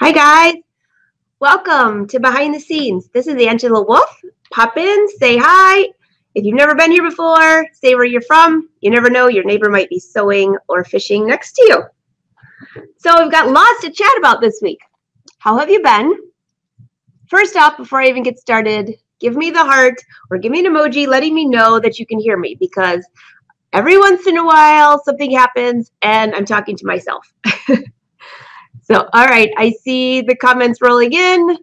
Hi guys, welcome to Behind the Scenes. This is Angela Wolf. Pop in, say hi. If you've never been here before, say where you're from. You never know, your neighbor might be sewing or fishing next to you. So we've got lots to chat about this week. How have you been? First off, before I even get started, give me the heart or give me an emoji letting me know that you can hear me, because every once in a while something happens and I'm talking to myself. So, all right, I see the comments rolling in.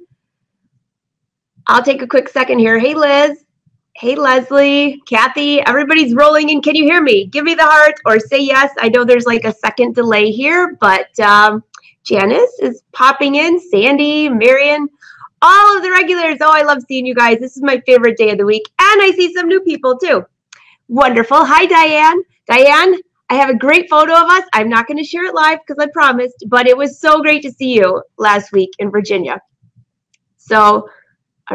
I'll take a quick second here. Hey, Liz. Hey, Leslie, Kathy, everybody's rolling in. Can you hear me? Give me the heart or say yes. I know there's like a second delay here, but Janice is popping in. Sandy, Marion, all of the regulars. Oh, I love seeing you guys. This is my favorite day of the week. And I see some new people too. Wonderful. Hi, Diane. Diane, I have a great photo of us. I'm not going to share it live because I promised, but it was so great to see you last week in Virginia. So, all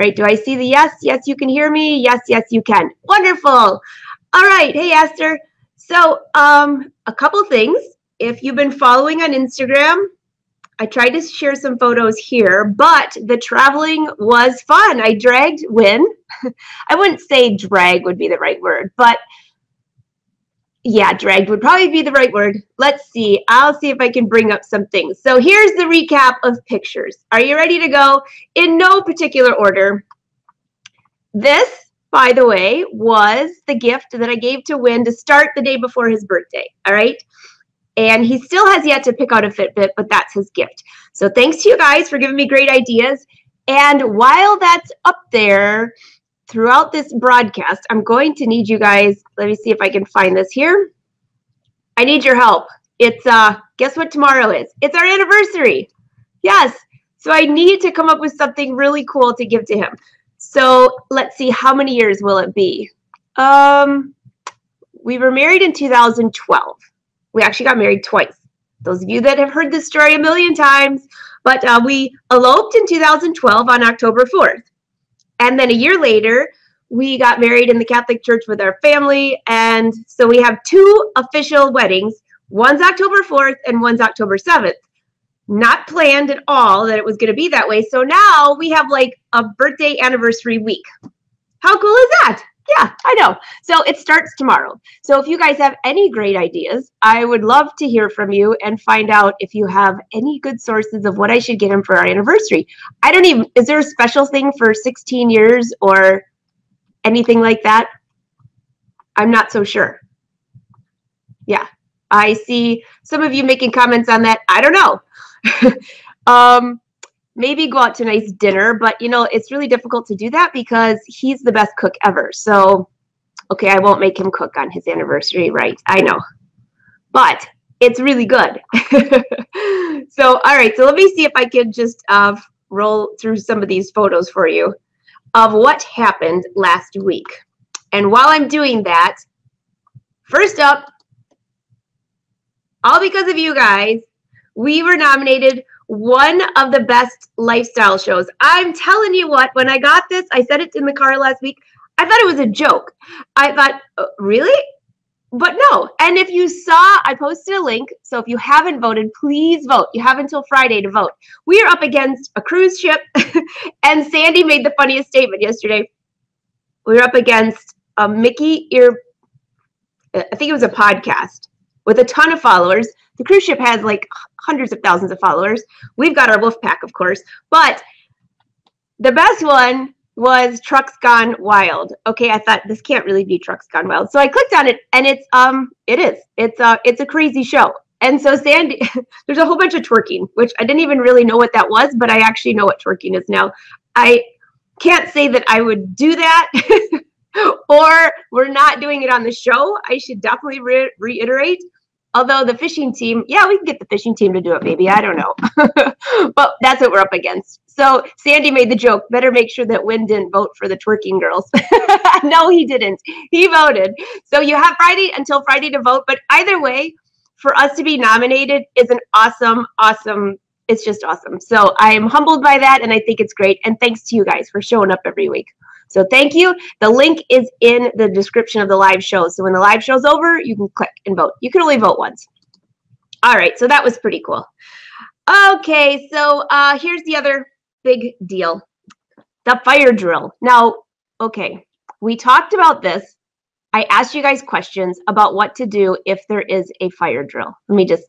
right, do I see the yes? Yes, you can hear me. Yes, yes, you can. Wonderful. All right. Hey, Esther. So, a couple things. If you've been following on Instagram, I tried to share some photos here, but the traveling was fun. I dragged Win. I wouldn't say drag would be the right word, but yeah, dragged would probably be the right word. Let's see. I'll see if I can bring up some things. So here's the recap of pictures. Are you ready to go? In no particular order. This, by the way, was the gift that I gave to Win to start the day before his birthday. All right. And he still has yet to pick out a Fitbit, but that's his gift. So thanks to you guys for giving me great ideas. And while that's up there, throughout this broadcast, I'm going to need you guys. Let me see if I can find this here. I need your help. It's, guess what tomorrow is? It's our anniversary. Yes. So I need to come up with something really cool to give to him. So let's see, how many years will it be? We were married in 2012. We actually got married twice. Those of you that have heard this story a million times, but we eloped in 2012 on October 4th. And then a year later, we got married in the Catholic Church with our family. And so we have two official weddings. One's October 4th and one's October 7th. Not planned at all that it was going to be that way. So now we have like a birthday anniversary week. How cool is that? Yeah, I know. So it starts tomorrow. So if you guys have any great ideas, I would love to hear from you and find out if you have any good sources of what I should get him for our anniversary. I don't even, is there a special thing for 16 years or anything like that? I'm not so sure. Yeah, I see some of you making comments on that. I don't know. Maybe go out to a nice dinner, but you know, it's really difficult to do that because he's the best cook ever. So, okay, I won't make him cook on his anniversary, right? I know, but it's really good. So, all right, so let me see if I can just roll through some of these photos for you of what happened last week. And while I'm doing that, first up, all because of you guys, we were nominated one of the best lifestyle shows. I'm telling you what, when I got this, I said it in the car last week, I thought it was a joke. I thought, really? But no. And if you saw, I posted a link. So if you haven't voted, please vote. You have until Friday to vote. We are up against a cruise ship. And Sandy made the funniest statement yesterday. We were up against a Mickey Ear, I think it was a podcast with a ton of followers. The cruise ship has like hundreds of thousands of followers. We've got our wolf pack, of course, but the best one was Trucks Gone Wild. Okay, I thought this can't really be Trucks Gone Wild. So I clicked on it and it is. It's a crazy show. And so Sandy, there's a whole bunch of twerking, which I didn't even really know what that was, but I actually know what twerking is now. I can't say that I would do that or we're not doing it on the show. I should definitely reiterate. Although the fishing team, yeah, we can get the fishing team to do it, maybe. I don't know. But that's what we're up against. So Sandy made the joke, better make sure that Win didn't vote for the twerking girls. No, he didn't. He voted. So you have Friday until Friday to vote. But either way, for us to be nominated is an awesome, it's just awesome. So I am humbled by that, and I think it's great. And thanks to you guys for showing up every week. So thank you. The link is in the description of the live show. So when the live show's over, you can click and vote. You can only vote once. All right, so that was pretty cool. Okay, so here's the other big deal. The fire drill. Now, okay, we talked about this. I asked you guys questions about what to do if there is a fire drill. Let me just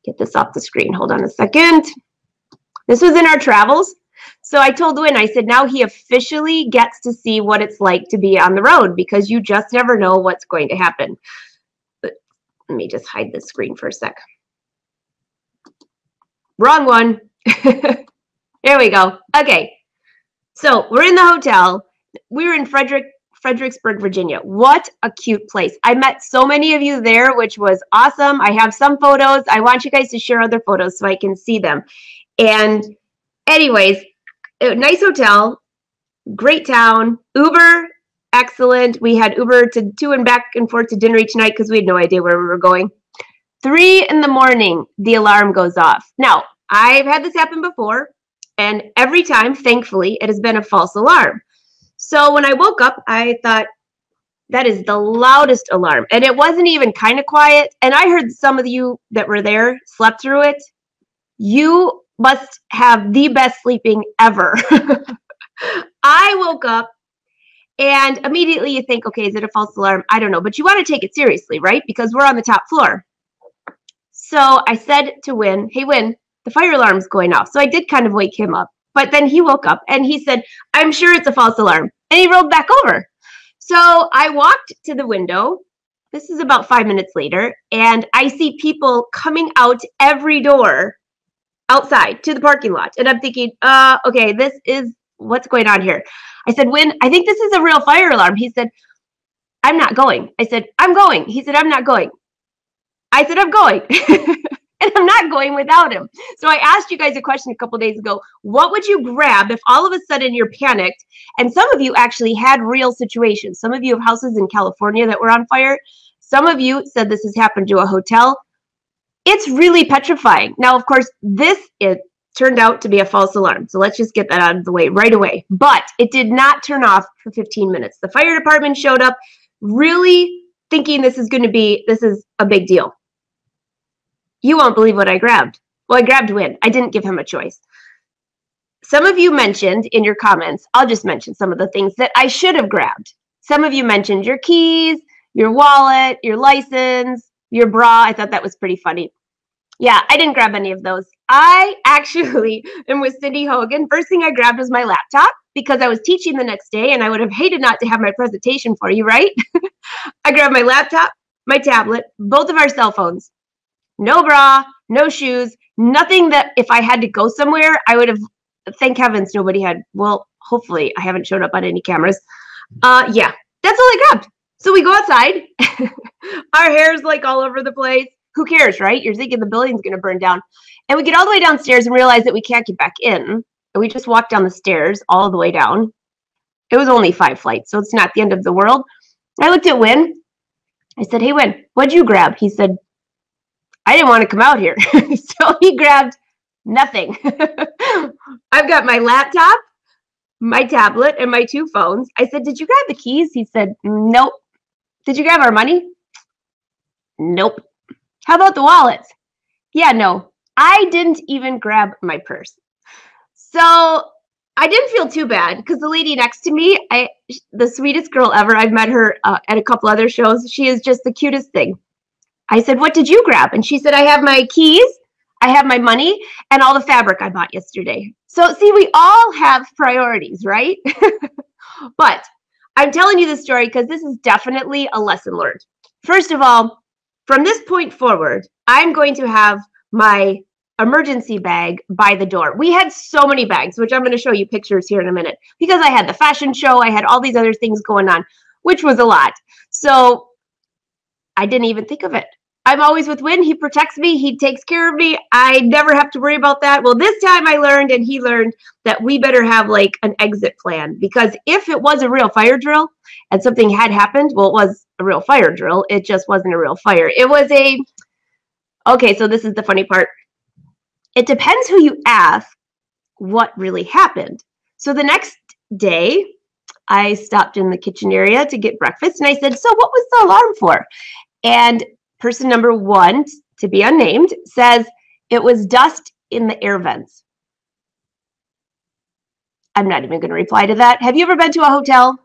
get this off the screen. Hold on a second. This was in our travels. So I told Wynn, I said, now he officially gets to see what it's like to be on the road because you just never know what's going to happen. But let me just hide this screen for a sec. Wrong one. There we go. Okay. So we're in the hotel. We were in Fredericksburg, Virginia. What a cute place. I met so many of you there, which was awesome. I have some photos. I want you guys to share other photos so I can see them. And anyways, nice hotel, great town, Uber, excellent. We had Uber to and back and forth to dinner each night because we had no idea where we were going. 3 in the morning, the alarm goes off. Now, I've had this happen before, and every time, thankfully, it has been a false alarm. So when I woke up, I thought, that is the loudest alarm. And it wasn't even kind of quiet. And I heard some of you that were there slept through it. You must have the best sleeping ever. I woke up and immediately you think, okay, is it a false alarm? I don't know, but you want to take it seriously, right? Because we're on the top floor. So I said to Wynn, hey, Wynn, the fire alarm's going off. So I did kind of wake him up, but then he woke up and he said, I'm sure it's a false alarm. And he rolled back over. So I walked to the window. This is about 5 minutes later, and I see people coming out every door outside to the parking lot. And I'm thinking, okay, this is what's going on here. I said, Wynn, I think this is a real fire alarm. He said, I'm not going. I said, I'm going. He said, I'm not going. I said, I'm going. And I'm not going without him. So I asked you guys a question a couple days ago. What would you grab if all of a sudden you're panicked? And some of you actually had real situations. Some of you have houses in California that were on fire. Some of you said this has happened to a hotel. It's really petrifying. Now, of course, it turned out to be a false alarm. So let's just get that out of the way right away. But it did not turn off for 15 minutes. The fire department showed up really thinking this is a big deal. You won't believe what I grabbed. Well, I grabbed Wynn. I didn't give him a choice. Some of you mentioned in your comments, I'll just mention some of the things that I should have grabbed. Some of you mentioned your keys, your wallet, your license, your bra. I thought that was pretty funny. Yeah, I didn't grab any of those. I actually am with Cindy Hogan. First thing I grabbed was my laptop because I was teaching the next day and I would have hated not to have my presentation for you, right? I grabbed my laptop, my tablet, both of our cell phones. No bra, no shoes, nothing that if I had to go somewhere, I would have, thank heavens, nobody had, well, hopefully I haven't showed up on any cameras. Yeah, that's all I grabbed. So we go outside. Our hair's like all over the place. Who cares, right? You're thinking the building's going to burn down. And we get all the way downstairs and realize that we can't get back in. And we just walked down the stairs all the way down. It was only 5 flights, so it's not the end of the world. I looked at Wynn. I said, hey, Wynn, what'd you grab? He said, I didn't want to come out here. So he grabbed nothing. I've got my laptop, my tablet, and my 2 phones. I said, did you grab the keys? He said, nope. Did you grab our money? Nope. How about the wallets? Yeah, no. I didn't even grab my purse. So I didn't feel too bad because the lady next to me, the sweetest girl ever. I've met her at a couple other shows. She is just the cutest thing. I said, what did you grab? And she said, I have my keys, I have my money, and all the fabric I bought yesterday. So see, we all have priorities, right? But I'm telling you this story because this is definitely a lesson learned. First of all, from this point forward, I'm going to have my emergency bag by the door. We had so many bags, which I'm going to show you pictures here in a minute, because I had the fashion show, I had all these other things going on, which was a lot. So I didn't even think of it. I'm always with Wynn. He protects me. He takes care of me. I never have to worry about that. Well, this time I learned, and he learned, that we better have like an exit plan, because if it was a real fire drill and something had happened, well, it was a real fire drill. It just wasn't a real fire. It was okay, so this is the funny part. It depends who you ask what really happened. So the next day, I stopped in the kitchen area to get breakfast, and I said, so what was the alarm for? And person number 1, to be unnamed, says it was dust in the air vents. I'm not even going to reply to that. Have you ever been to a hotel?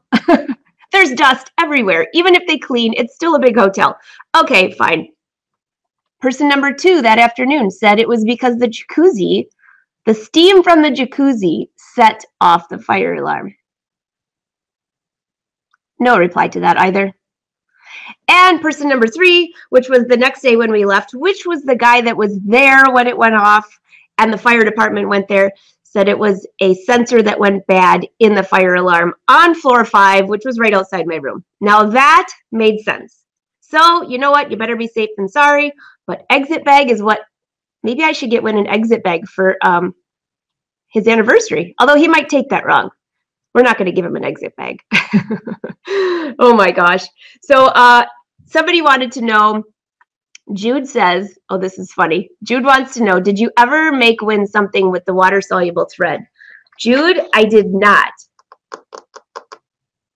There's dust everywhere. Even if they clean, it's still a big hotel. Okay, fine. Person number 2 that afternoon said it was because the jacuzzi, the steam from the jacuzzi set off the fire alarm. No reply to that either. And person number 3, which was the next day when we left, which was the guy that was there when it went off and the fire department went there, said it was a sensor that went bad in the fire alarm on floor 5, which was right outside my room. Now that made sense. So you know what? You better be safe than sorry. But exit bag is what, maybe I should get Win an exit bag for his anniversary. Although he might take that wrong. We're not going to give him an exit bag. Oh my gosh. So somebody wanted to know, Jude says, oh, this is funny. Jude wants to know, did you ever make Win something with the water-soluble thread? Jude, I did not.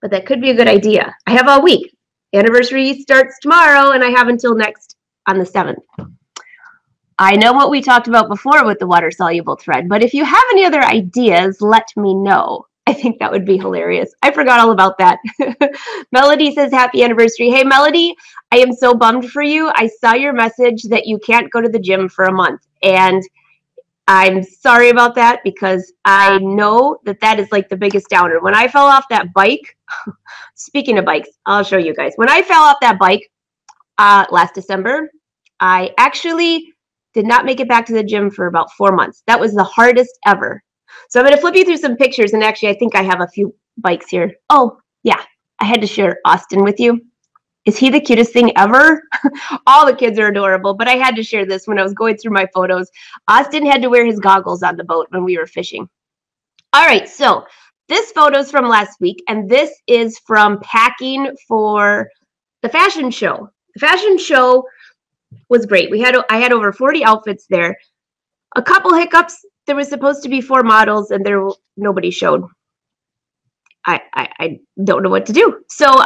But that could be a good idea. I have all week. Anniversary starts tomorrow, and I have until next on the 7th. I know what we talked about before with the water-soluble thread, but if you have any other ideas, let me know. I think that would be hilarious. I forgot all about that. Melody says, happy anniversary. Hey, Melody, I am so bummed for you. I saw your message that you can't go to the gym for a month. And I'm sorry about that because I know that that is like the biggest downer. When I fell off that bike, speaking of bikes, I'll show you guys. When I fell off that bike last December, I actually did not make it back to the gym for about 4 months. That was the hardest ever. So I'm going to flip you through some pictures, and actually I think I have a few bikes here. Oh, yeah, I had to share Austin with you. Is he the cutest thing ever? All the kids are adorable, but I had to share this when I was going through my photos. Austin had to wear his goggles on the boat when we were fishing. All right, so this photo's from last week, and this is from packing for the fashion show. The fashion show was great. I had over 40 outfits there. A couple hiccups. There was supposed to be 4 models, and nobody showed. I don't know what to do. So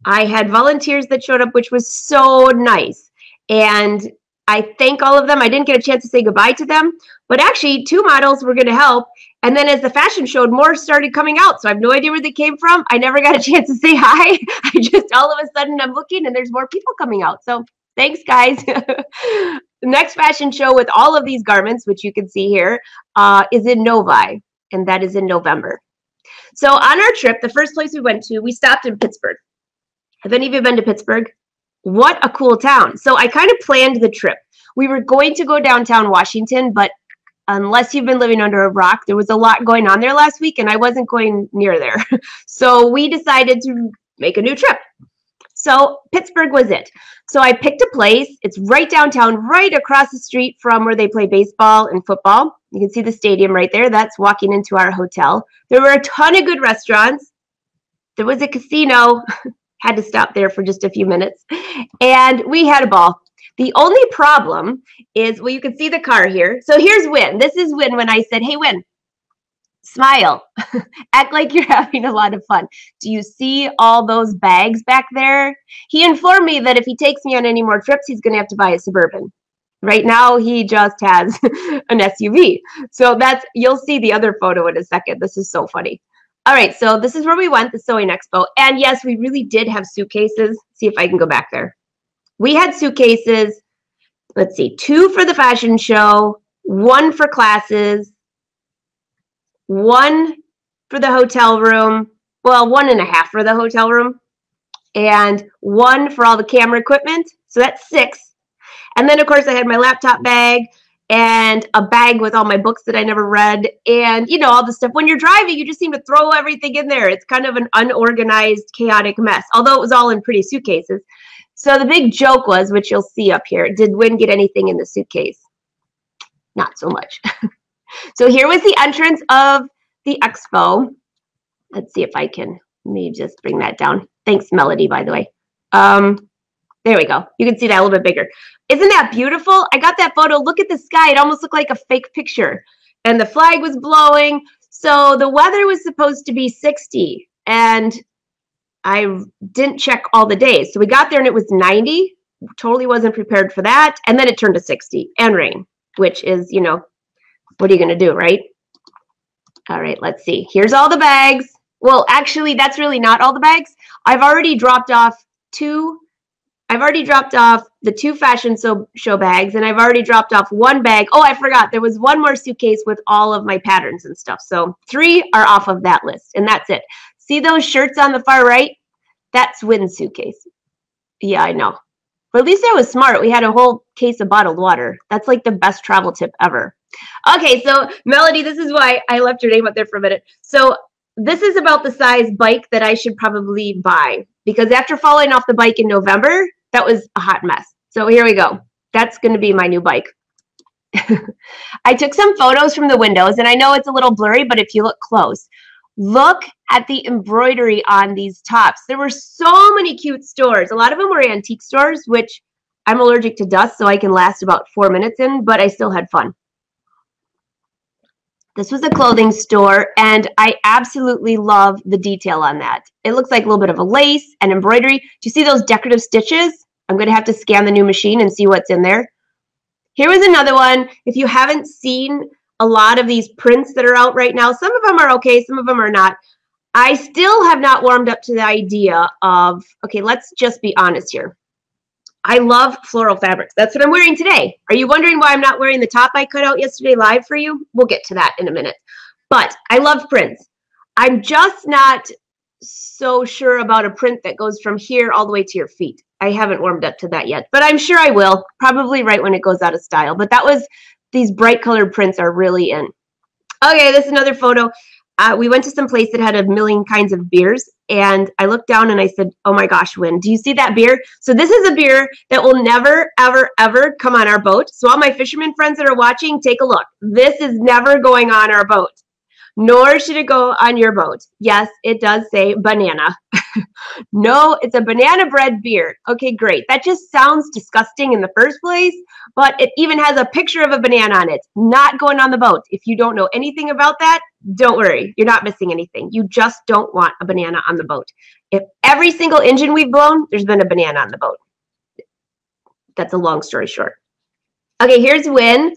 I had volunteers that showed up, which was so nice. And I thank all of them. I didn't get a chance to say goodbye to them, but actually 2 models were going to help. And then as the fashion showed, more started coming out. So I have no idea where they came from. I never got a chance to say hi. I just, all of a sudden I'm looking and there's more people coming out. So thanks, guys. The next fashion show with all of these garments, which you can see here, is in Novi, and that is in November. So on our trip, the first place we went to, we stopped in Pittsburgh. Have any of you been to Pittsburgh? What a cool town. So I kind of planned the trip. We were going to go downtown Washington, but unless you've been living under a rock, there was a lot going on there last week, and I wasn't going near there. So we decided to make a new trip. So Pittsburgh was it. So I picked a place. It's right downtown, right across the street from where they play baseball and football. You can see the stadium right there. That's walking into our hotel. There were a ton of good restaurants. There was a casino. Had to stop there for just a few minutes. And we had a ball. The only problem is, well, you can see the car here. So here's Win. This is Win when I said, hey, Win, smile. Act like you're having a lot of fun. Do you see all those bags back there? He informed me that if he takes me on any more trips, he's going to have to buy a Suburban. Right now, he just has an SUV. So you'll see the other photo in a second. This is so funny. All right, so this is where we went, the Sewing Expo. And yes, we really did have suitcases. See if I can go back there. We had suitcases, let's see, 2 for the fashion show, 1 for classes, 1 for the hotel room, well, 1.5 for the hotel room, and 1 for all the camera equipment. So that's 6. And then, of course, I had my laptop bag and a bag with all my books that I never read and, you know, all the stuff. When you're driving, you just seem to throw everything in there. It's kind of an unorganized, chaotic mess, although it was all in pretty suitcases. So the big joke was, which you'll see up here, did Win get anything in the suitcase? Not so much. So here was the entrance of the expo. Let's see if I can maybe just bring that down. Thanks, Melody, by the way. There we go. You can see that a little bit bigger. Isn't that beautiful? I got that photo. Look at the sky. It almost looked like a fake picture. And the flag was blowing. So the weather was supposed to be 60. And I didn't check all the days. So we got there and it was 90. Totally wasn't prepared for that. And then it turned to 60 and rain, which is, you know, What are you going to do, right? All right, let's see. Here's all the bags. Well, actually, that's really not all the bags. I've already dropped off the 2 fashion show bags, and I've already dropped off 1 bag. Oh, I forgot. There was 1 more suitcase with all of my patterns and stuff. So 3 are off of that list, and that's it. See those shirts on the far right? That's Wynn's suitcase. Yeah, I know. But at least I was smart. We had a whole case of bottled water. That's like the best travel tip ever. Okay, so Melody, this is why I left your name up there for a minute. So this is about the size bike that I should probably buy, because after falling off the bike in November, that was a hot mess. So here we go. That's going to be my new bike. I took some photos from the windows, and I know it's a little blurry, but if you look close, look at the embroidery on these tops. There were so many cute stores. A lot of them were antique stores, which I'm allergic to dust, so I can last about 4 minutes in, but I still had fun. This was a clothing store, and I absolutely love the detail on that. It looks like a little bit of a lace and embroidery. Do you see those decorative stitches? I'm going to have to scan the new machine and see what's in there. Here was another one. If you haven't seen a lot of these prints that are out right now, some of them are okay, some of them are not. I still have not warmed up to the idea of, okay, let's just be honest here. I love floral fabrics. That's what I'm wearing today. Are you wondering why I'm not wearing the top I cut out yesterday live for you? We'll get to that in a minute. But I love prints. I'm just not so sure about a print that goes from here all the way to your feet. I haven't warmed up to that yet, but I'm sure I will, probably right when it goes out of style. But that was, these bright colored prints are really in. Okay, this is another photo. We went to some place that had a million kinds of beers, and I looked down and I said, oh my gosh, Wynn, do you see that beer? So this is a beer that will never, ever, ever come on our boat. So all my fishermen friends that are watching, take a look. This is never going on our boat, nor should it go on your boat. Yes, it does say banana. No, it's a banana bread beer. Okay, great. That just sounds disgusting in the first place, but it even has a picture of a banana on it. Not going on the boat. If you don't know anything about that, don't worry. You're not missing anything. You just don't want a banana on the boat. If every single engine we've blown, there's been a banana on the boat. That's a long story short. Okay, here's Wynn.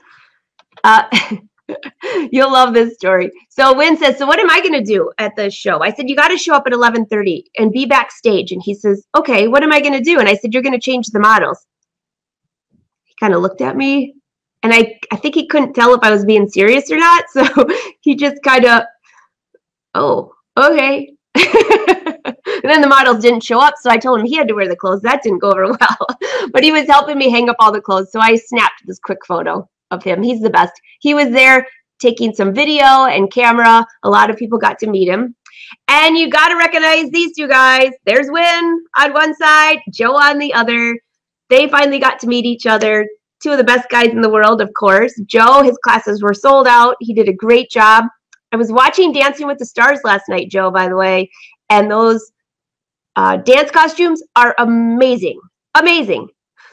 You'll love this story. So Wynn says, so what am I going to do at the show? I said, you got to show up at 11:30 and be backstage. And he says, okay, what am I going to do? And I said, you're going to change the models. He kind of looked at me, and I think he couldn't tell if I was being serious or not. So he just kind of, oh, okay. And then the models didn't show up, so I told him he had to wear the clothes. That didn't go over well. But he was helping me hang up all the clothes, so I snapped this quick photo of him. He's the best. He was there taking some video and camera. A lot of people got to meet him. And you got to recognize these two guys. There's Wynn on one side, Joe on the other. They finally got to meet each other. Two of the best guys in the world, of course. Joe, his classes were sold out. He did a great job. I was watching Dancing with the Stars last night, Joe, by the way, and those dance costumes are amazing. Amazing.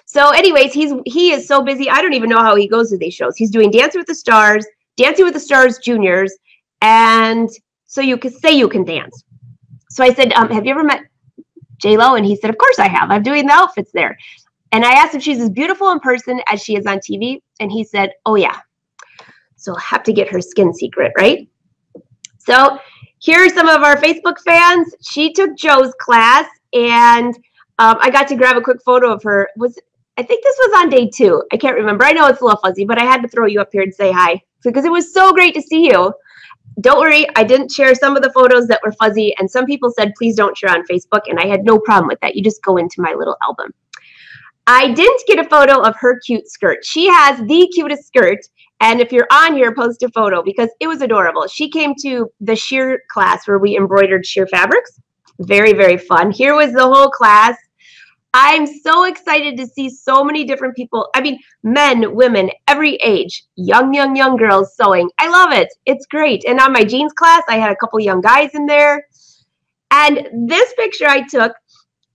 So anyways, he is so busy. I don't even know how he goes to these shows. He's doing Dancing with the Stars, Dancing with the Stars Juniors, and so you can say you can dance. So I said, have you ever met J-Lo? And he said, of course I have. I'm doing the outfits there. And I asked if she's as beautiful in person as she is on TV. And he said, oh yeah. So I'll have to get her skin secret, right? So here are some of our Facebook fans. She took Joe's class, and I got to grab a quick photo of her. I think this was on day 2. I can't remember. I know it's a little fuzzy, but I had to throw you up here and say hi because it was so great to see you. Don't worry, I didn't share some of the photos that were fuzzy, and some people said, please don't share on Facebook, and I had no problem with that. You just go into my little album. I didn't get a photo of her cute skirt. She has the cutest skirt, and if you're on here, post a photo because it was adorable. She came to the sheer class where we embroidered sheer fabrics. Very, very fun. Here was the whole class. I'm so excited to see so many different people. I mean, men, women, every age, young girls sewing. I love it. It's great. And on my jeans class, I had a couple young guys in there. And this picture I took,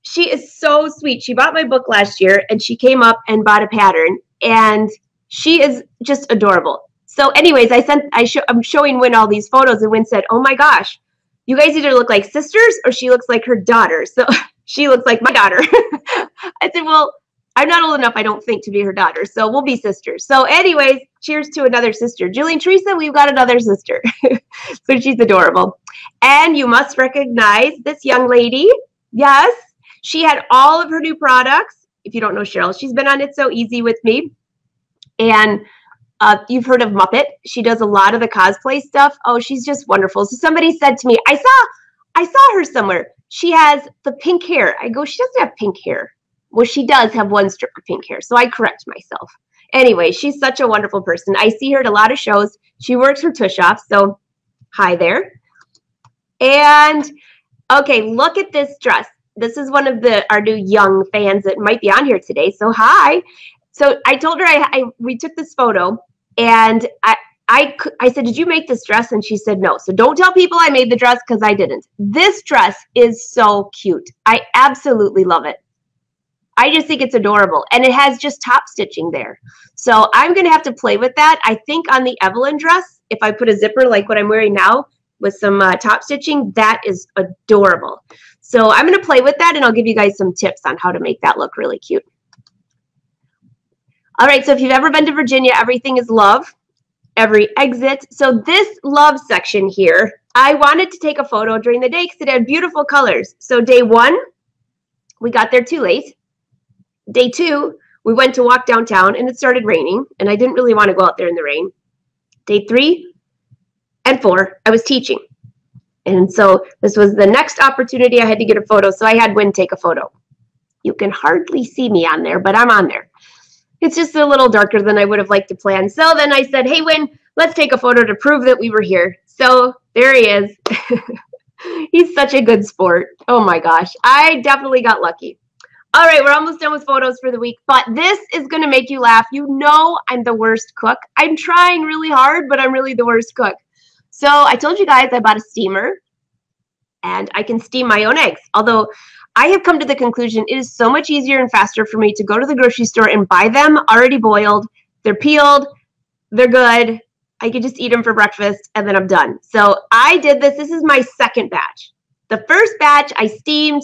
she is so sweet. She bought my book last year, and she came up and bought a pattern. And she is just adorable. So anyways, I'm showing Wynn all these photos, and Wynn said, oh my gosh, you guys either look like sisters or she looks like her daughter. So she looks like my daughter. I said, well, I'm not old enough, I don't think, to be her daughter, so we'll be sisters. So anyways, cheers to another sister. Julie and Teresa, we've got another sister. So she's adorable. And you must recognize this young lady. Yes, she had all of her new products. If you don't know Cheryl, she's been on It's So Easy with me. And you've heard of Muppet. She does a lot of the cosplay stuff. Oh, she's just wonderful. So somebody said to me, I saw her somewhere. She has the pink hair. I go, she doesn't have pink hair. Well, she does have one strip of pink hair, so I correct myself. Anyway, she's such a wonderful person. I see her at a lot of shows. She works for Tush Off, so hi there. And, okay, look at this dress. This is one of our new young fans that might be on here today, so hi. So I told her we took this photo, and I said, did you make this dress? And she said, no. So don't tell people I made the dress because I didn't. This dress is so cute. I absolutely love it. I just think it's adorable. And it has just top stitching there. So I'm going to have to play with that. I think on the Evelyn dress, if I put a zipper like what I'm wearing now with some top stitching, that is adorable. So I'm going to play with that, and I'll give you guys some tips on how to make that look really cute. All right, so if you've ever been to Virginia, everything is love. Every exit. So this love section here, I wanted to take a photo during the day because it had beautiful colors. So day 1, we got there too late. Day 2, we went to walk downtown and it started raining and I didn't really want to go out there in the rain. Day 3 and 4, I was teaching. And so this was the next opportunity I had to get a photo. So I had Wynn take a photo. You can hardly see me on there, but I'm on there. It's just a little darker than I would have liked to plan. So then I said, hey, Wynn, let's take a photo to prove that we were here. So there he is. He's such a good sport. Oh my gosh. I definitely got lucky. All right, we're almost done with photos for the week, but this is going to make you laugh. You know I'm the worst cook. I'm trying really hard, but I'm really the worst cook. So I told you guys I bought a steamer, and I can steam my own eggs. Although I have come to the conclusion it is so much easier and faster for me to go to the grocery store and buy them already boiled. They're peeled. They're good. I could just eat them for breakfast, and then I'm done. So I did this. This is my second batch. The first batch I steamed,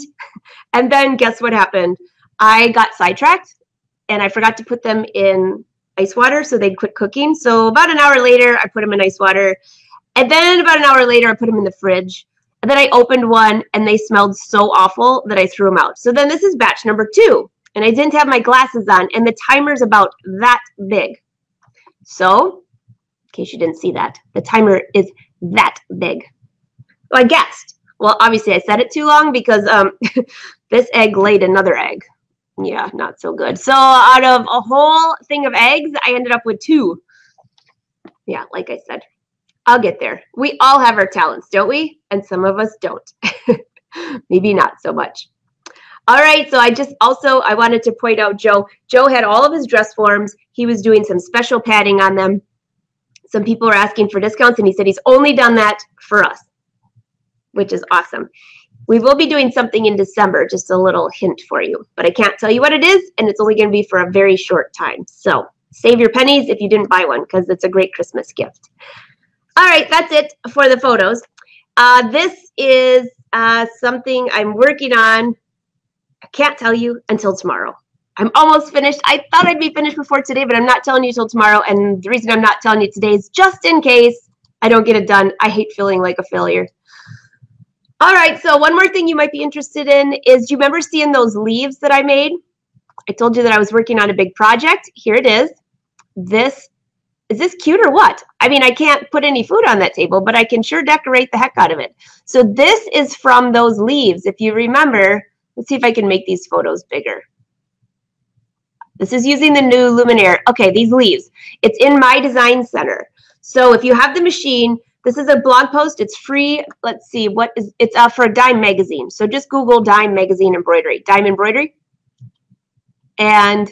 and then guess what happened? I got sidetracked, and I forgot to put them in ice water so they'd quit cooking. So about an hour later, I put them in ice water. And then about an hour later, I put them in the fridge. And then I opened one, and they smelled so awful that I threw them out. So then this is batch number 2, and I didn't have my glasses on, and the timer's about that big. So, in case you didn't see that, the timer is that big. Well, I guessed. Well, obviously, I set it too long because this egg laid another egg. Yeah, not so good. So out of a whole thing of eggs, I ended up with 2. Yeah, like I said, I'll get there. We all have our talents, don't we? And some of us don't. Maybe not so much. All right, so I wanted to point out Joe. Joe had all of his dress forms. He was doing some special padding on them. Some people were asking for discounts, and he said he's only done that for us, which is awesome. We will be doing something in December, just a little hint for you, but I can't tell you what it is, and it's only going to be for a very short time. So save your pennies if you didn't buy one, because it's a great Christmas gift. All right, that's it for the photos. This is something I'm working on. I can't tell you until tomorrow. I'm almost finished. I thought I'd be finished before today, but I'm not telling you till tomorrow, and the reason I'm not telling you today is just in case I don't get it done. I hate feeling like a failure. All right, so one more thing you might be interested in is, do you remember seeing those leaves that I made? I told you that I was working on a big project. Here it is. Is this cute or what? I mean, I can't put any food on that table, but I can sure decorate the heck out of it. So this is from those leaves. If you remember, let's see if I can make these photos bigger. This is using the new Luminaire. Okay, these leaves. It's in my design center. So if you have the machine, this is a blog post. It's free. Let's see, it's for a Dime magazine. So just Google Dime magazine embroidery, Dime embroidery. And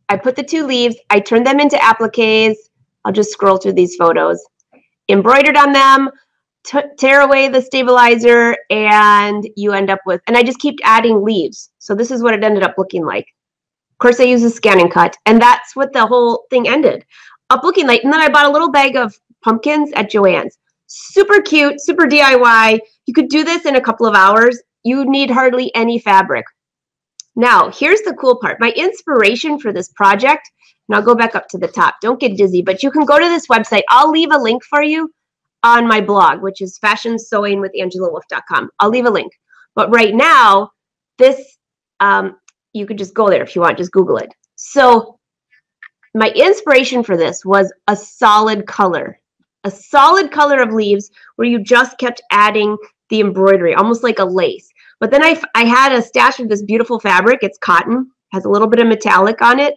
I put the 2 leaves. I turned them into appliques. I'll just scroll through these photos. Embroidered on them, tear away the stabilizer, and you end up with, and I just keep adding leaves. So this is what it ended up looking like. Of course, I use a scan and cut, and that's what the whole thing ended up looking like. And then I bought a little bag of pumpkins at Joann's. Super cute, super DIY. You could do this in a couple of hours. You need hardly any fabric. Now, here's the cool part. My inspiration for this project, and I'll go back up to the top. Don't get dizzy, but you can go to this website. I'll leave a link for you on my blog, which is fashionsewingwithangelaWolf.com. I'll leave a link. But right now, this, you could just go there if you want. Just Google it. So my inspiration for this was a solid color of leaves where you just kept adding the embroidery, almost like a lace. But then I had a stash of this beautiful fabric. It's cotton, has a little bit of metallic on it.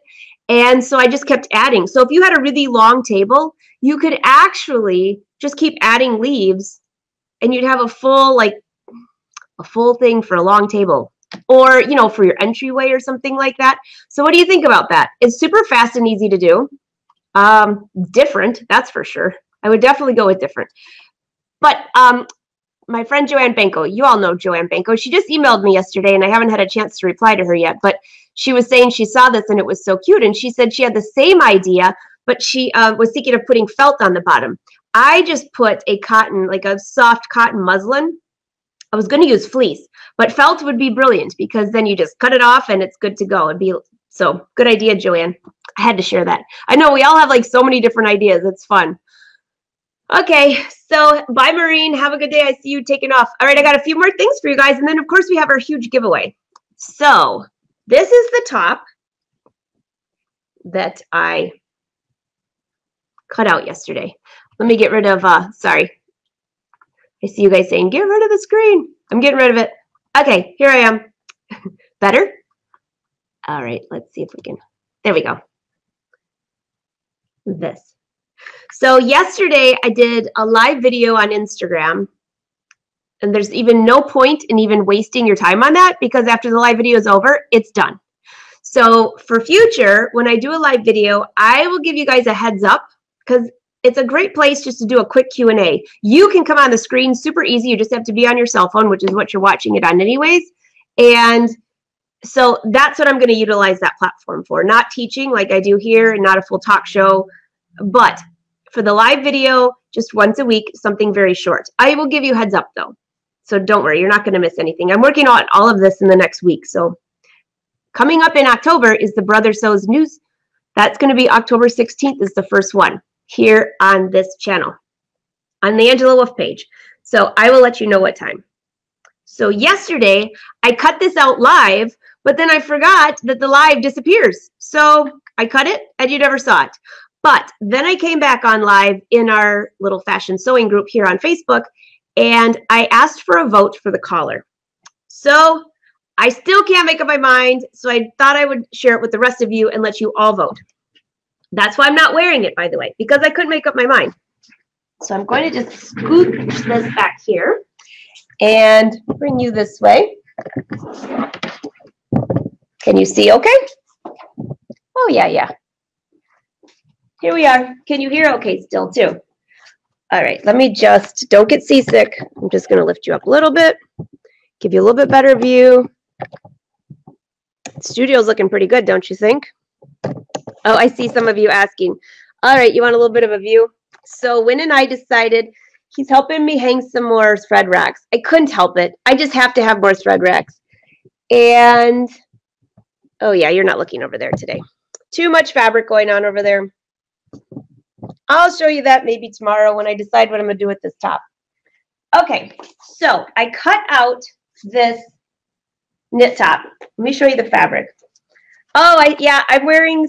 And so I just kept adding. So if you had a really long table, you could actually just keep adding leaves and you'd have a full thing for a long table, or, you know, for your entryway or something like that. So what do you think about that? It's super fast and easy to do. Different, that's for sure. I would definitely go with different. But my friend Joanne Banco, you all know Joanne Banco, she just emailed me yesterday and I haven't had a chance to reply to her yet, but she was saying she saw this and it was so cute. And she said she had the same idea, but she was thinking of putting felt on the bottom. I just put a cotton, like a soft cotton muslin. I was going to use fleece, but felt would be brilliant because then you just cut it off and it's good to go. It'd be so good idea, Joanne. I had to share that. I know we all have like so many different ideas. It's fun. Okay, so bye, Maureen. Have a good day. I see you taking off. All right, I got a few more things for you guys. And then, of course, we have our huge giveaway. So this is the top that I cut out yesterday. Let me get rid of, sorry. I see you guys saying, get rid of the screen. I'm getting rid of it. Okay, here I am. Better? All right, let's see if we can. There we go. This. So yesterday I did a live video on Instagram, and there's even no point in even wasting your time on that because after the live video is over, it's done. So for future, when I do a live video, I will give you guys a heads up because it's a great place just to do a quick Q&A. You can come on the screen super easy. You just have to be on your cell phone, which is what you're watching it on anyways. And so that's what I'm going to utilize that platform for. Not teaching like I do here and not a full talk show, but for the live video, just once a week, something very short. I will give you a heads up though. So don't worry, you're not going to miss anything. I'm working on all of this in the next week. So coming up in October is the Brother Sews News. That's going to be October 16th is the first one here on this channel, on the Angela Wolf page. So I will let you know what time. So yesterday, I cut this out live, but then I forgot that the live disappears. So I cut it and you never saw it. But then I came back on live in our little fashion sewing group here on Facebook, and I asked for a vote for the collar. So I still can't make up my mind, so I thought I would share it with the rest of you and let you all vote. That's why I'm not wearing it, by the way, because I couldn't make up my mind. So I'm going to just scooch this back here and bring you this way. Can you see okay? Oh, yeah. Here we are. Can you hear okay still too? All right, let me just, don't get seasick. I'm just going to lift you up a little bit, give you a little bit better view. The studio's looking pretty good, don't you think? Oh, I see some of you asking. All right, you want a little bit of a view? So Wynn and I decided he's helping me hang some more thread racks. I couldn't help it. I just have to have more thread racks. And, oh yeah, you're not looking over there today. Too much fabric going on over there. I'll show you that maybe tomorrow when I decide what I'm going to do with this top. Okay, so I cut out this knit top. Let me show you the fabric. Oh, yeah, I'm wearing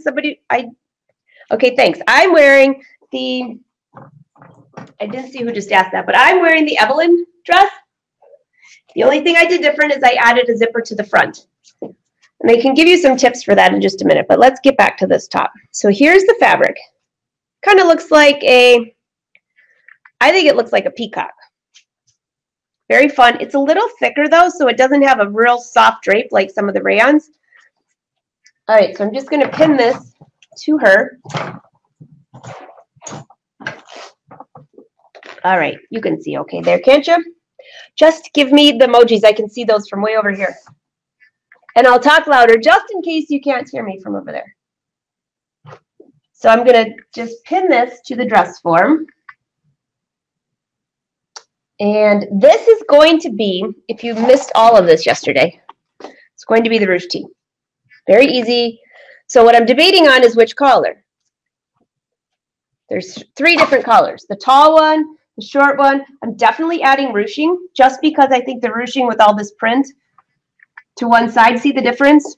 okay, thanks. I'm wearing the, I didn't see who just asked that, but I'm wearing the Evelyn dress. The only thing I did different is I added a zipper to the front. And I can give you some tips for that in just a minute, but let's get back to this top. So here's the fabric. Kind of looks like I think it looks like a peacock. Very fun. It's a little thicker though, so it doesn't have a real soft drape like some of the rayons. All right, so I'm just going to pin this to her. All right, you can see okay there, can't you? Just give me the emojis. I can see those from way over here. And I'll talk louder just in case you can't hear me from over there. So I'm going to just pin this to the dress form. And this is going to be, if you missed all of this yesterday, it's It's going to be the ruche tee. Very easy. So what I'm debating on is which collar. There's 3 different collars. The tall one, the short one. I'm definitely adding ruching just because I think the ruching with all this print to one side, see the difference?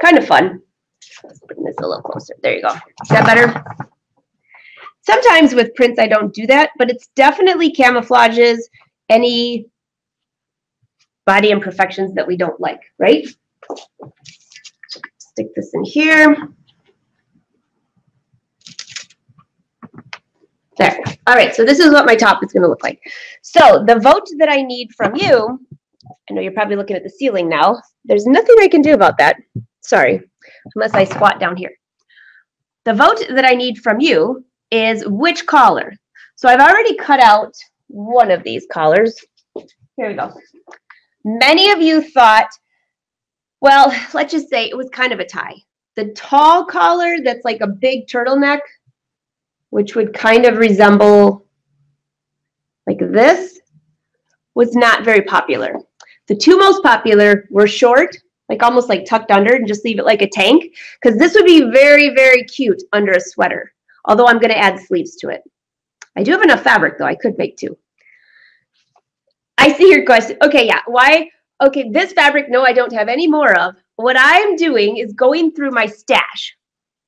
Kind of fun. Let's bring this a little closer. There you go. Is that better? Sometimes with prints I don't do that, but it's definitely camouflages any body imperfections that we don't like, right? Stick this in here. There. All right, so this is what my top is going to look like. So the vote that I need from you, I know you're probably looking at the ceiling now. There's nothing I can do about that. Sorry, unless I squat down here. The vote that I need from you is which collar. So I've already cut out one of these collars. Here we go. Many of you thought, well, let's just say it was kind of a tie. The tall collar that's like a big turtleneck, which would kind of resemble like this, was not very popular. The 2 most popular were short, like almost like tucked under and just leave it like a tank, because this would be very, very cute under a sweater, although I'm going to add sleeves to it. I do have enough fabric, though. I could make 2. I see your question. Okay, yeah. Why? Okay, this fabric, no, I don't have any more of. What I'm doing is going through my stash.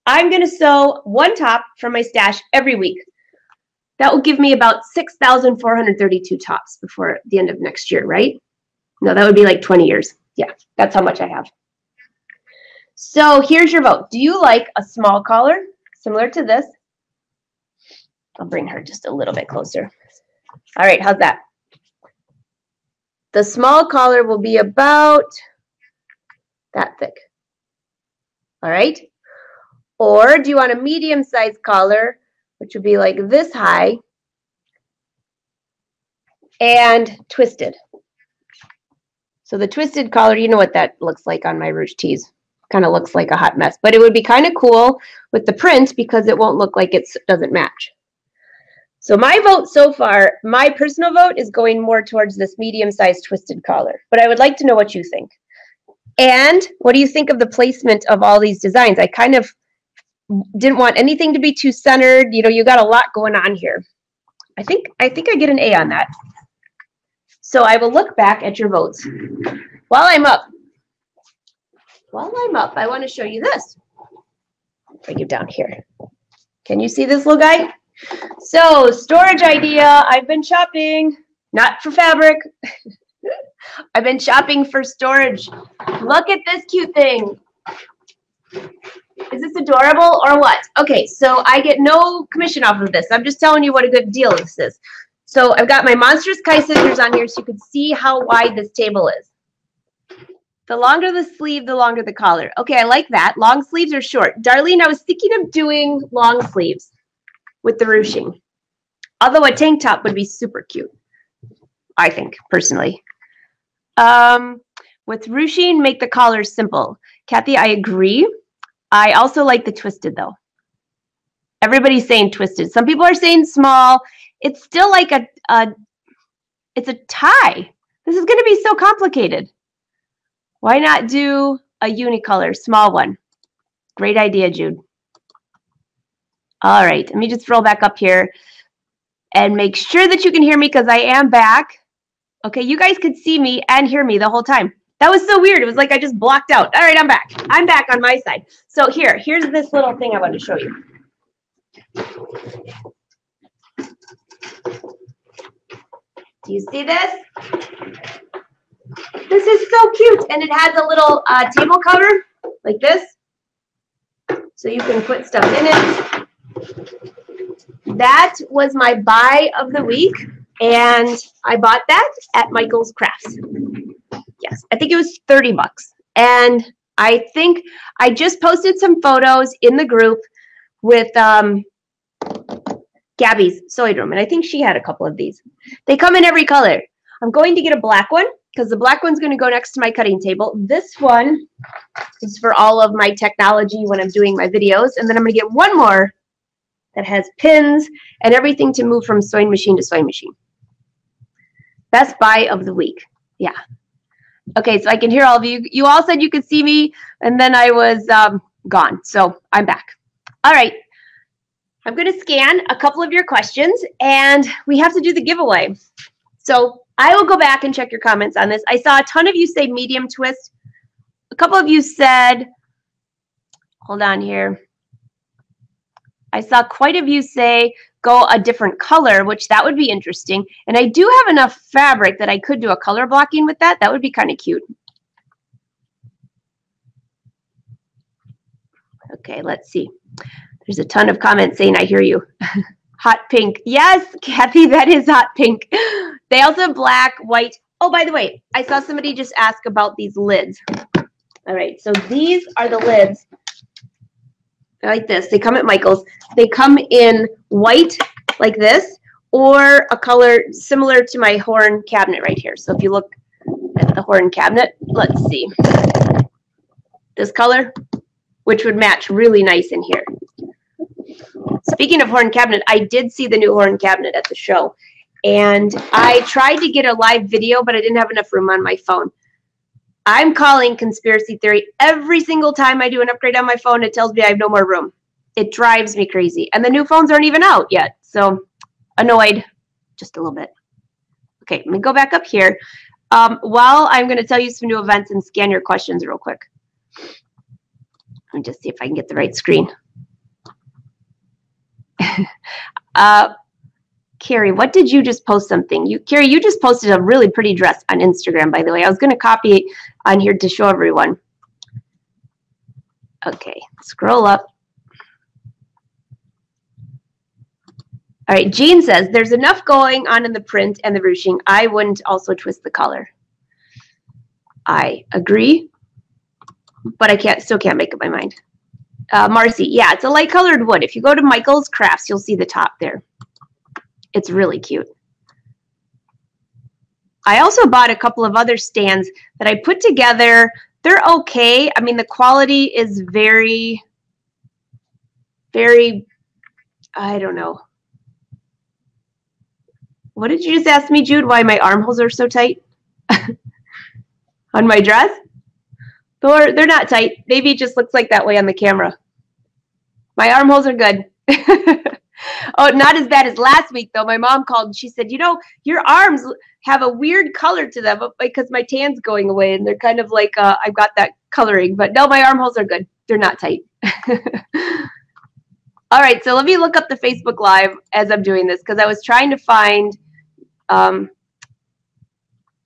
I'm going to sew 1 top from my stash every week. That will give me about 6,432 tops before the end of next year, right? No, that would be like 20 years. Yeah, that's how much I have. So here's your vote. Do you like a small collar, similar to this? I'll bring her just a little bit closer. All right, how's that? The small collar will be about that thick. All right? Or do you want a medium-sized collar, which would be like this high, and twisted? So the twisted collar, you know what that looks like on my ruche tees. Kind of looks like a hot mess. But it would be kind of cool with the print because it won't look like it doesn't match. So my vote so far, my personal vote is going more towards this medium-sized twisted collar. But I would like to know what you think. And what do you think of the placement of all these designs? I kind of didn't want anything to be too centered. You know, you got a lot going on here. I think I get an A on that. So I will look back at your votes. While I'm up, I want to show you this. Bring you down here. Can you see this little guy? So, storage idea. I've been shopping, not for fabric. I've been shopping for storage. Look at this cute thing. Is this adorable or what? Okay, so I get no commission off of this. I'm just telling you what a good deal this is. So I've got my Monstrous Kai scissors on here so you can see how wide this table is. The longer the sleeve, the longer the collar. Okay, I like that. Long sleeves or short? Darlene, I was thinking of doing long sleeves with the ruching. Although a tank top would be super cute, I think, personally. With ruching, make the collars simple. Kathy, I agree. I also like the twisted, though. Everybody's saying twisted. Some people are saying small. It's still like it's a tie. This is going to be so complicated. Why not do a unicolor, small one? Great idea, Jude. All right, let me just roll back up here and make sure that you can hear me because I am back. Okay, you guys could see me and hear me the whole time. That was so weird. It was like I just blocked out. All right, I'm back. I'm back on my side. So here's this little thing I want to show you. Do you see this? This is so cute, and it has a little table cover like this, so you can put stuff in it. That was my buy of the week, and I bought that at Michael's Crafts. Yes, I think it was 30 bucks, and I think I just posted some photos in the group with Gabby's sewing room, and I think she had a couple of these. They come in every color. I'm going to get a black one because the black one's going to go next to my cutting table. This one is for all of my technology when I'm doing my videos, and then I'm going to get one more that has pins and everything to move from sewing machine to sewing machine. Best buy of the week. Yeah. Okay, so I can hear all of you. You all said you could see me, and then I was gone. So I'm back. All right. I'm going to scan a couple of your questions, and we have to do the giveaway. So I will go back and check your comments on this. I saw a ton of you say medium twist. A couple of you said, hold on here. I saw quite a few say go a different color, which that would be interesting. And I do have enough fabric that I could do a color blocking with that. That would be kind of cute. Okay, let's see. There's a ton of comments saying I hear you. Hot pink. Yes, Kathy, that is hot pink. They also have black, white. Oh, by the way, I saw somebody just ask about these lids. All right, so these are the lids. Like this. They come at Michael's. They come in white like this, or a color similar to my horn cabinet right here. So if you look at the horn cabinet, let's see. This color, which would match really nice in here. Speaking of horn cabinet, I did see the new horn cabinet at the show. And I tried to get a live video, but I didn't have enough room on my phone. I'm calling conspiracy theory every single time I do an upgrade on my phone. It tells me I have no more room. It drives me crazy. And the new phones aren't even out yet. So annoyed just a little bit. Okay, let me go back up here. While I'm going to tell you some new events and scan your questions real quick. Let me just see if I can get the right screen. Carrie, what did you just post something? Carrie, you just posted a really pretty dress on Instagram, by the way. I was going to copy it on here to show everyone. Okay, scroll up. All right, Jean says, there's enough going on in the print and the ruching. I wouldn't also twist the color. I agree, but I still can't make up my mind. Marcy, yeah, it's a light colored wood. If you go to Michael's Crafts, you'll see the top there. It's really cute. I also bought a couple of other stands that I put together. They're okay. I mean, the quality is very, very, I don't know. What did you just ask me, Jude? Why my armholes are so tight on my dress? They're not tight. Maybe it just looks like that way on the camera. My armholes are good. Oh, not as bad as last week, though. My mom called and she said, you know, your arms have a weird color to them because my tan's going away and they're kind of like, I've got that coloring. But no, my armholes are good. They're not tight. All right, so let me look up the Facebook Live as I'm doing this because I was trying to find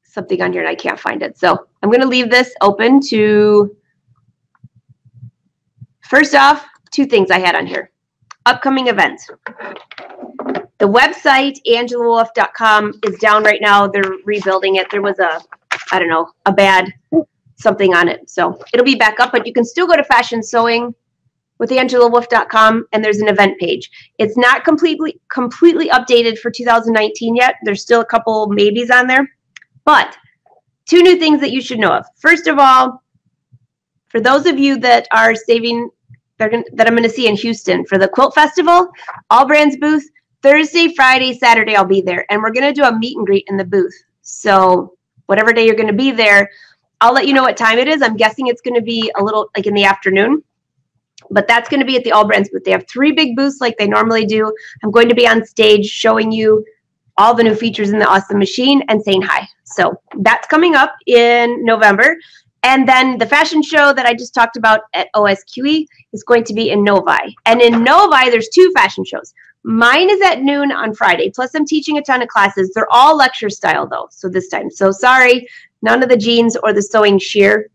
something on here and I can't find it. So I'm going to leave this open to, first off, two things I had on here. Upcoming events. The website, angelawolf.com, is down right now. They're rebuilding it. There was I don't know, a bad something on it. So it'll be back up, but you can still go to Fashion Sewing with angelawolf.com, and there's an event page. It's not completely updated for 2019 yet. There's still a couple maybes on there. But two new things that you should know of. First of all, for those of you that are saving, that I'm going to see in Houston for the Quilt Festival, All Brands booth, Thursday, Friday, Saturday, I'll be there. And we're going to do a meet and greet in the booth. So whatever day you're going to be there, I'll let you know what time it is. I'm guessing it's going to be a little like in the afternoon. But that's going to be at the All Brands booth. They have 3 big booths like they normally do. I'm going to be on stage showing you all the new features in the awesome machine and saying hi. So that's coming up in November. And then the fashion show that I just talked about at OSQE is going to be in Novi. And in Novi, there's 2 fashion shows. Mine is at noon on Friday. Plus, I'm teaching a ton of classes. They're all lecture style, though, so this time. So sorry, none of the jeans or the sewing sheer.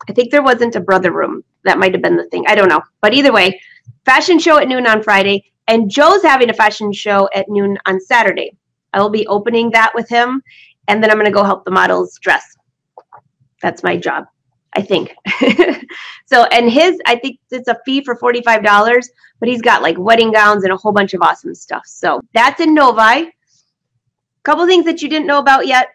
I think there wasn't a brother room. That might have been the thing. I don't know. But either way, fashion show at noon on Friday. And Joe's having a fashion show at noon on Saturday. I will be opening that with him. And then I'm going to go help the models dress. That's my job, I think. So, and I think it's a fee for $45, but he's got like wedding gowns and a whole bunch of awesome stuff. So that's in Novi. Couple things that you didn't know about yet.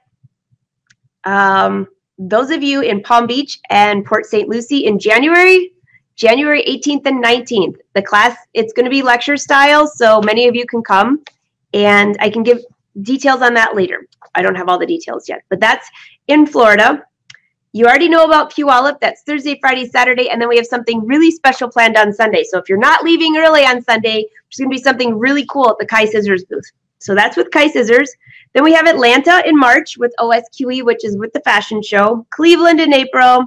Those of you in Palm Beach and Port St. Lucie in January 18th and 19th, the class, it's going to be lecture style, so many of you can come, and I can give details on that later. I don't have all the details yet, but that's in Florida. You already know about Puyallup. That's Thursday, Friday, Saturday, and then we have something really special planned on Sunday. So if you're not leaving early on Sunday, there's going to be something really cool at the Kai Scissors booth. So that's with Kai Scissors. Then we have Atlanta in March with OSQE, which is with the fashion show. Cleveland in April.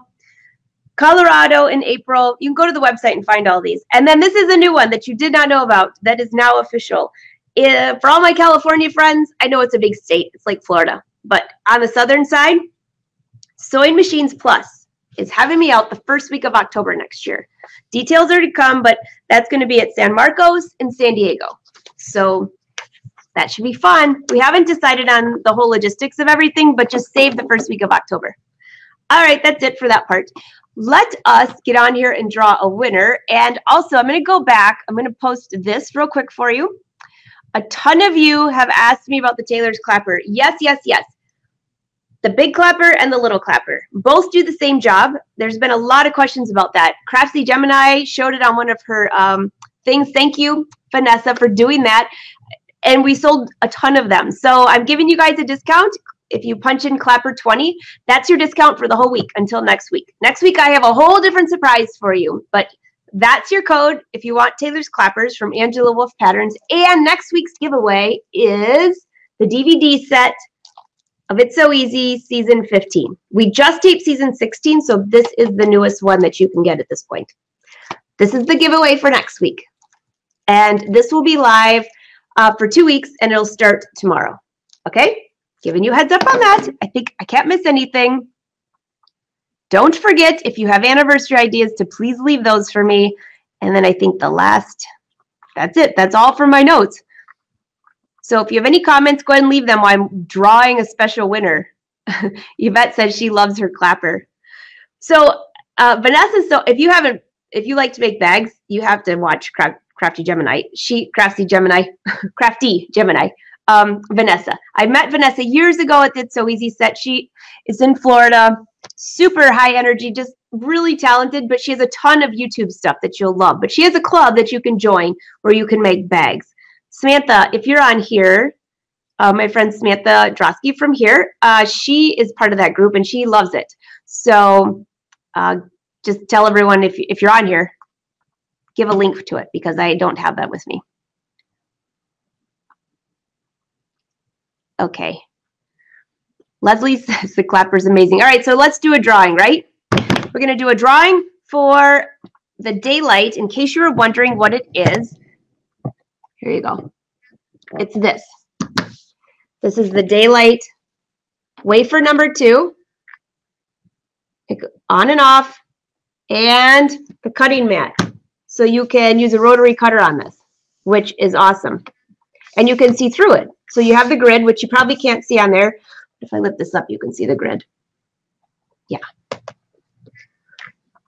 Colorado in April. You can go to the website and find all these. And then this is a new one that you did not know about that is now official. For all my California friends, I know it's a big state. It's like Florida. But on the southern side, Sewing Machines Plus is having me out the first week of October next year. Details are to come, but that's going to be at San Marcos and San Diego. So that should be fun. We haven't decided on the whole logistics of everything, but just save the first week of October. All right, that's it for that part. Let us get on here and draw a winner. And also, I'm going to go back. I'm going to post this real quick for you. A ton of you have asked me about the tailor's clapper. Yes, yes, yes. The big clapper and the little clapper. Both do the same job. There's been a lot of questions about that. Craftsy Gemini showed it on one of her things. Thank you, Vanessa, for doing that. And we sold a ton of them. So I'm giving you guys a discount. If you punch in Clapper 20, that's your discount for the whole week until next week. Next week, I have a whole different surprise for you. But that's your code if you want Tailor's Clappers from Angela Wolf Patterns. And next week's giveaway is the DVD set of It's So Easy Season 15. We just taped Season 16, so this is the newest one that you can get at this point. This is the giveaway for next week. And this will be live for 2 weeks, and it'll start tomorrow. Okay? Giving you a heads up on that. I think I can't miss anything. Don't forget, if you have anniversary ideas, to please leave those for me. And then I think the last, that's it. That's all for my notes. So if you have any comments, go ahead and leave them while I'm drawing a special winner. Yvette says she loves her clapper. So Vanessa, so if you like to make bags, you have to watch Crafty Gemini. Vanessa. I met Vanessa years ago at the It's So Easy set. She is in Florida, super high energy, just really talented, but she has a ton of YouTube stuff that you'll love. But she has a club that you can join where you can make bags. Samantha, if you're on here, my friend Samantha Drosky from here, she is part of that group and she loves it. So just tell everyone if you're on here, give a link to it because I don't have that with me. Okay. Leslie says the clapper's amazing. All right, so let's do a drawing, right? We're going to do a drawing for the daylight. In case you were wondering what it is, here you go. It's this. This is the daylight wafer number 2. On and off, and the cutting mat. So you can use a rotary cutter on this, which is awesome. And you can see through it. So you have the grid, which you probably can't see on there. If I lift this up, you can see the grid. Yeah.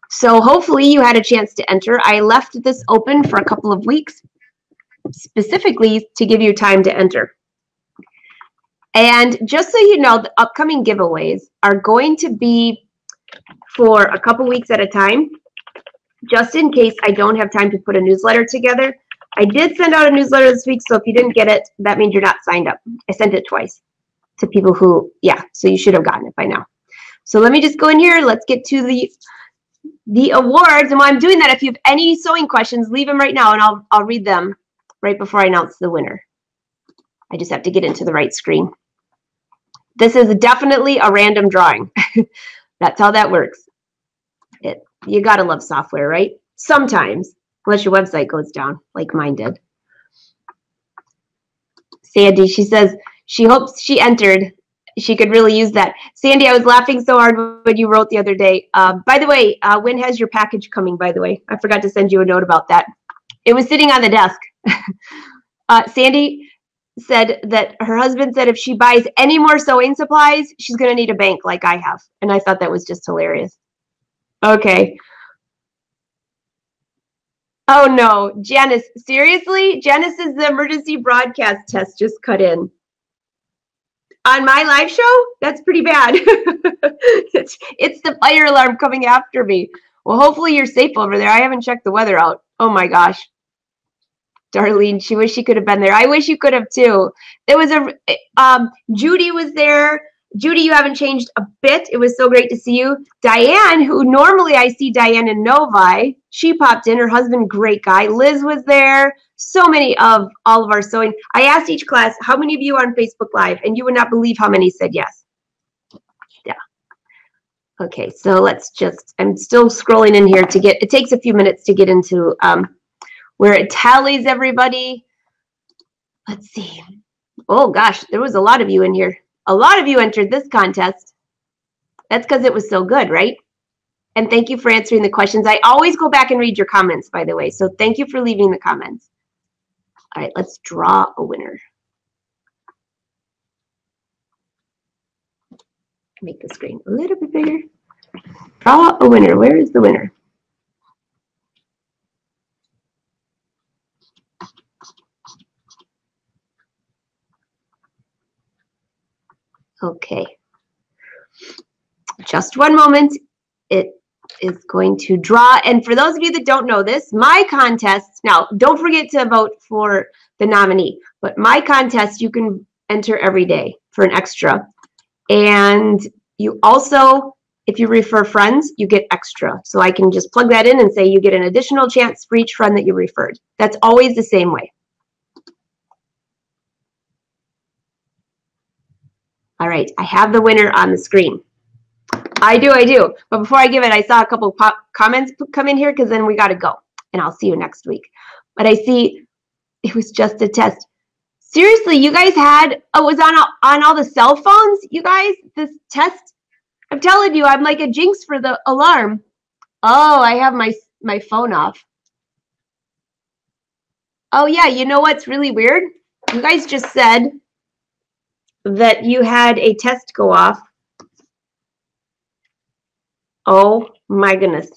So hopefully you had a chance to enter. I left this open for a couple of weeks, specifically to give you time to enter. And just so you know, the upcoming giveaways are going to be for a couple weeks at a time, just in case I don't have time to put a newsletter together. I did send out a newsletter this week, so if you didn't get it, that means you're not signed up. I sent it twice to people who, yeah, so you should have gotten it by now. So let me just go in here. Let's get to the awards. And while I'm doing that, if you have any sewing questions, leave them right now, and I'll read them right before I announce the winner. I just have to get into the right screen. This is definitely a random drawing. That's how that works. You gotta love software, right? Sometimes. Unless your website goes down, like mine did. Sandy, she says she hopes she entered. She could really use that. Sandy, I was laughing so hard when you wrote the other day. By the way, when has your package coming, by the way? I forgot to send you a note about that. It was sitting on the desk. Sandy said that her husband said if she buys any more sewing supplies, she's going to need a bank like I have. And I thought that was just hilarious. Okay. Oh no, Janice, seriously? Janice says the emergency broadcast test just cut in. On my live show? That's pretty bad. It's the fire alarm coming after me. Well, hopefully you're safe over there. I haven't checked the weather out. Oh my gosh. Darlene, she wished she could have been there. I wish you could have too. There was Judy was there. Judy, you haven't changed a bit. It was so great to see you. Diane, who normally I see Diane in Novi, she popped in. Her husband, great guy. Liz was there. So many of all of our sewing. I asked each class, how many of you are on Facebook Live? And you would not believe how many said yes. Yeah. Okay, so let's just, I'm still scrolling in here to get, it takes a few minutes to get into where it tallies everybody. Let's see. Oh gosh, there was a lot of you in here. A lot of you entered this contest. That's because it was so good, right? And thank you for answering the questions. I always go back and read your comments, by the way. So thank you for leaving the comments. All right, let's draw a winner. Make the screen a little bit bigger. Draw a winner. Where is the winner? Okay. Just one moment. It is going to draw. And for those of you that don't know this, my contest, now don't forget to vote for the nominee, but my contest you can enter every day for an extra. And you also, if you refer friends, you get extra. So I can just plug that in and say you get an additional chance for each friend that you referred. That's always the same way. All right, I have the winner on the screen. I do. But before I give it, I saw a couple comments come in here because then we got to go. And I'll see you next week. But I see it was just a test. Seriously, you guys had, oh, it was on all the cell phones, you guys, this test? I'm telling you, I'm like a jinx for the alarm. Oh, I have my phone off. Oh, yeah, you know what's really weird? You guys just said that you had a test go off. Oh my goodness.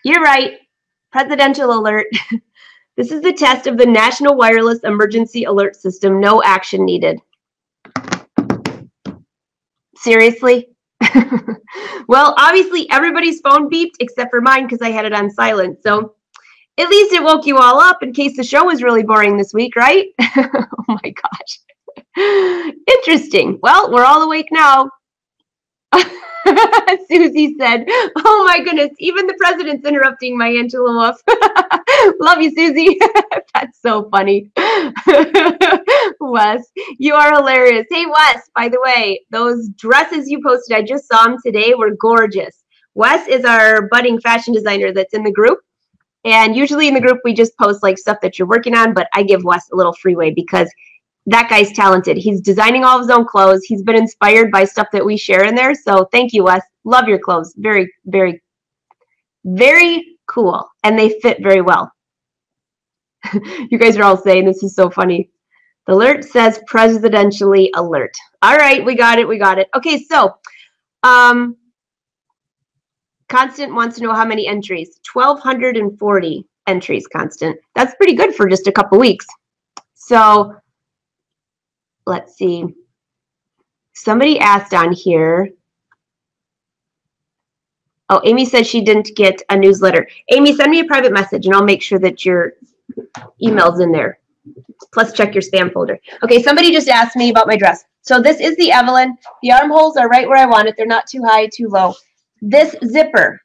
You're right. Presidential alert. This is the test of the National Wireless Emergency Alert System. No action needed. Seriously? Well, obviously everybody's phone beeped except for mine because I had it on silent. So at least it woke you all up in case the show was really boring this week, right? Oh my gosh. Interesting. Well, we're all awake now. Susie said, oh my goodness, even the president's interrupting my Angela Wolf. Love you, Susie. That's so funny. Wes, you are hilarious. Hey, Wes, by the way, those dresses you posted, I just saw them today, were gorgeous. Wes is our budding fashion designer that's in the group. And usually in the group, we just post like stuff that you're working on, but I give Wes a little freeway because that guy's talented. He's designing all of his own clothes. He's been inspired by stuff that we share in there. So thank you, Wes. Love your clothes. Very, very, very cool. And they fit very well. You guys are all saying this is so funny. The alert says presidentially alert. All right, we got it. We got it. Okay, so Constant wants to know how many entries. 1,240 entries, Constant. That's pretty good for just a couple weeks. So let's see. Somebody asked on here. Oh, Amy said she didn't get a newsletter. Amy, send me a private message and I'll make sure that your email's in there. Plus check your spam folder. Okay, somebody just asked me about my dress. So this is the Evelyn. The armholes are right where I want it. They're not too high, too low. This zipper,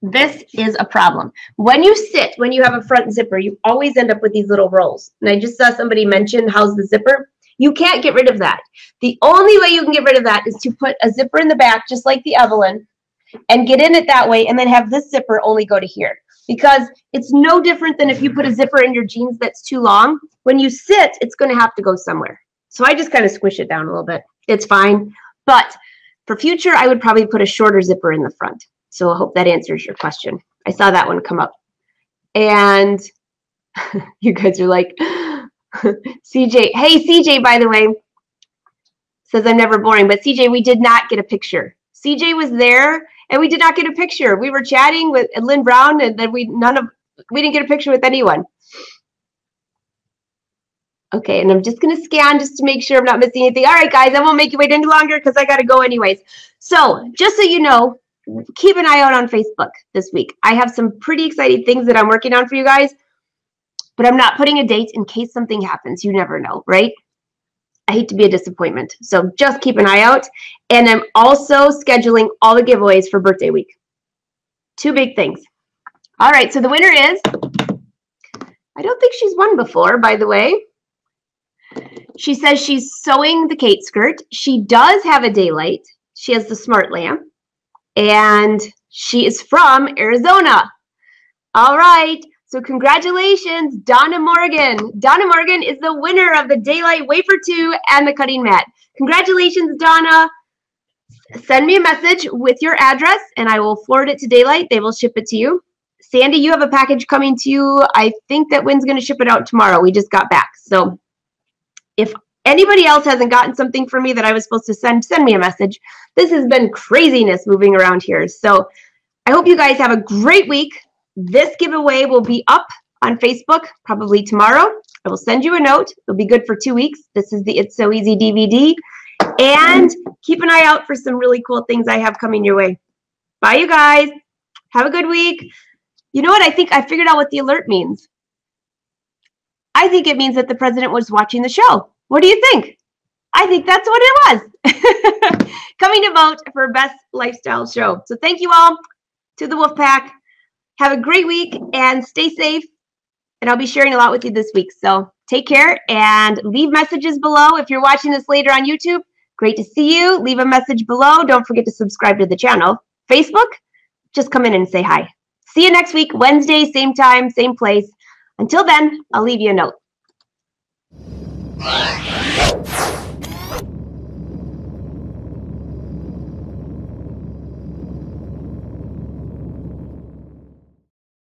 this is a problem. When you sit, when you have a front zipper, you always end up with these little rolls. And I just saw somebody mention, how's the zipper? You can't get rid of that. The only way you can get rid of that is to put a zipper in the back, just like the Evelyn, and get in it that way, and then have this zipper only go to here. Because it's no different than if you put a zipper in your jeans that's too long. When you sit, it's going to have to go somewhere. So I just kind of squish it down a little bit. It's fine. But for future, I would probably put a shorter zipper in the front. So I hope that answers your question. I saw that one come up. And you guys are like, CJ. Hey, CJ, by the way, says I'm never boring. But CJ, we did not get a picture. CJ was there, and we did not get a picture. We were chatting with Lynn Brown, and then we didn't get a picture with anyone. Okay, and I'm just going to scan just to make sure I'm not missing anything. All right, guys, I won't make you wait any longer because I got to go anyways. So just so you know, keep an eye out on Facebook this week. I have some pretty exciting things that I'm working on for you guys, but I'm not putting a date in case something happens. You never know, right? I hate to be a disappointment. So just keep an eye out. And I'm also scheduling all the giveaways for birthday week. 2 big things. All right, so the winner is, I don't think she's won before, by the way. She says she's sewing the Kate skirt. She does have a daylight. She has the smart lamp. And she is from Arizona. All right, so congratulations, Donna Morgan. Donna Morgan is the winner of the Daylight Wafer 2 and the cutting mat. Congratulations, Donna. Send me a message with your address, and I will forward it to Daylight. They will ship it to you. Sandy, you have a package coming to you. I think that Wynn's going to ship it out tomorrow. We just got back. So if anybody else hasn't gotten something for me that I was supposed to send me a message. This has been craziness moving around here. So I hope you guys have a great week. This giveaway will be up on Facebook probably tomorrow. I will send you a note. It'll be good for 2 weeks. This is the It's So Easy DVD. And keep an eye out for some really cool things I have coming your way. Bye, you guys. Have a good week. You know what? I think I figured out what the alert means. I think it means that the president was watching the show. What do you think? I think that's what it was. Coming to vote for Best Lifestyle Show. So thank you all to the Wolf Pack. Have a great week and stay safe. And I'll be sharing a lot with you this week. So take care and leave messages below. If you're watching this later on YouTube, great to see you. Leave a message below. Don't forget to subscribe to the channel. Facebook, just come in and say hi. See you next week, Wednesday, same time, same place. Until then, I'll leave you a note.